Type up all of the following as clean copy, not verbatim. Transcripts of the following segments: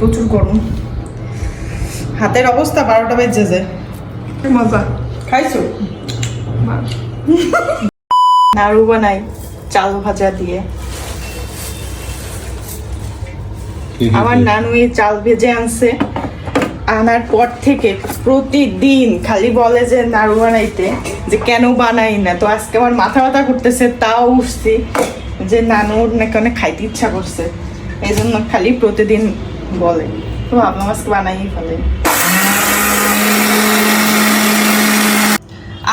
প্রচুর গরম, হাতের অবস্থা 12টা বেজে যায়। মজা খাইছো? নাড়ু বানাই চাল ভাজা দিয়ে। আমার নানু এই চাল ভেজে আনছে, আনার পর থেকে প্রতিদিন খালি বলে যে নাড়ু বানাইতে, যে কেন বানাই না। তো আজকে আমার মাথা ব্যথা করতেছে, তাও উঠছি যে নানুর নাকি অনেক খাইতে ইচ্ছা করছে, এই জন্য খালি প্রতিদিন বলে। তো ভাবলাম আজকে বানাই ফেলে।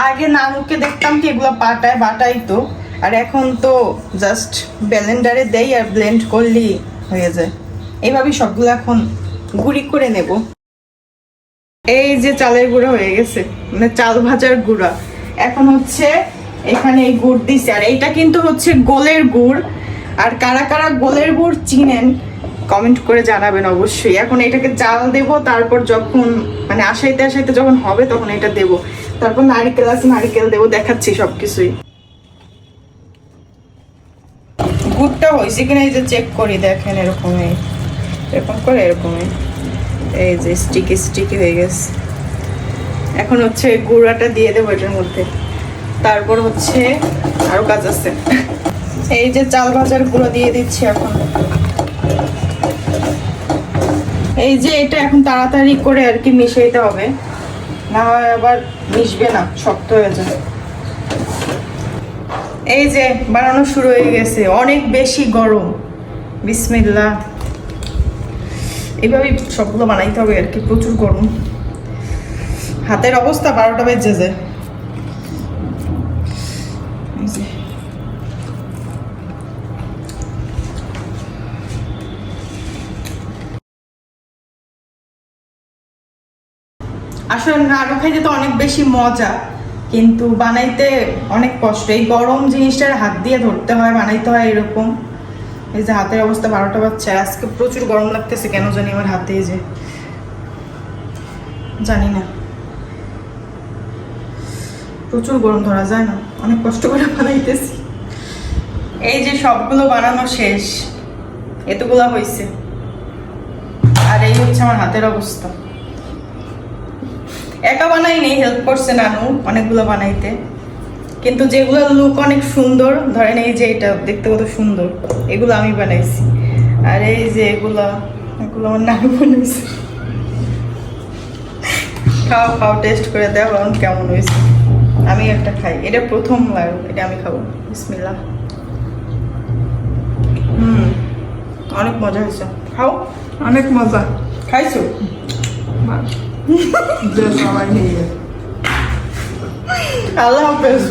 আগে নানুকে দেখতাম কি এগুলো বাটাই তো, আর এখন তো জাস্ট ব্লেন্ডারে দেই আর ব্লেন্ড করলেই হয়ে যায়। এইভাবেই সবগুলো এখন গুঁড়ি করে নেব। এই যে চালের গুঁড়া হয়ে গেছে, মানে চাল ভাজার গুঁড়া। এখন হচ্ছে এখানে এই গুড় দিছে, আর এইটা কিন্তু হচ্ছে গোলের গুড়। আর কারা কারা গোলের গুড় চিনেন কমেন্ট করে জানাবেন অবশ্যই। এখন এটাকে চাল দেব, তারপর যখন মানে আসাইতে যখন হবে তখন এটা দেব। তারপর নারিকেল আছে, নারিকেল দেবো, দেখাচ্ছি সবকিছুই। গুড়টা হয়েছে কিনা এই যে চেক করি, দেখেন এরকম করে এরকমই এই যে স্টিকি হয়ে গেছে। এখন হচ্ছে গুঁড়াটা দিয়ে দেবো এটার মধ্যে। তারপর হচ্ছে আরো কাজ আছে, এই যে চাল ভাজার গুঁড়ো দিয়ে দিচ্ছি এখন। এই যে এটা এখন তাড়াতাড়ি করে আর কি মিশাইতে হবে, না হয় আবার মিশবে না, শক্ত হয়ে যায়। এই যে বানানো শুরু হয়ে গেছে, অনেক বেশি গরম। বিসমিল্লাহ। এইভাবেই সবগুলো বানাইতে হবে আর কি, প্রচুর গরম, হাতের অবস্থা 12টা বেজে যায়। আসলে নাড়ু খাইতে তো অনেক বেশি মজা, কিন্তু বানাইতে অনেক কষ্ট। এই গরম জিনিসটার হাত দিয়ে ধরতে হয়, বানাইতে হয় এরকম। এই যে হাতের অবস্থা 12টা বাজছে। আজকে প্রচুর গরম লাগতেছে কেন জানি আমার হাতে, এই যে জানি না, প্রচুর গরম, ধরা যায় না, অনেক কষ্ট করে বানাইতেছি। এই যে সবগুলো বানানো শেষ, এতগুলা হয়েছে, আর এই হচ্ছে আমার হাতের অবস্থা। একা বানাই নেই, হেল্প করছে নানু অনেকগুলো বানাইতে, কিন্তু যেগুলো লুক অনেক সুন্দর, ধরেন এই যে এটা দেখতে কত সুন্দর, এগুলো আমি বানাইছি। আর এই যে এগুলো আমার নানু বানাইছে। খাও টেস্ট করে দেখো কেমন হয়েছে। আমি একটা খাই, এটা প্রথম লাড়ু, এটা আমি খাবো। বিসমিল্লাহ। অনেক মজা হয়েছে, খাও। অনেক মজা। খাইছো? সবাই নিয়ে আল্লাহ হাফেজ।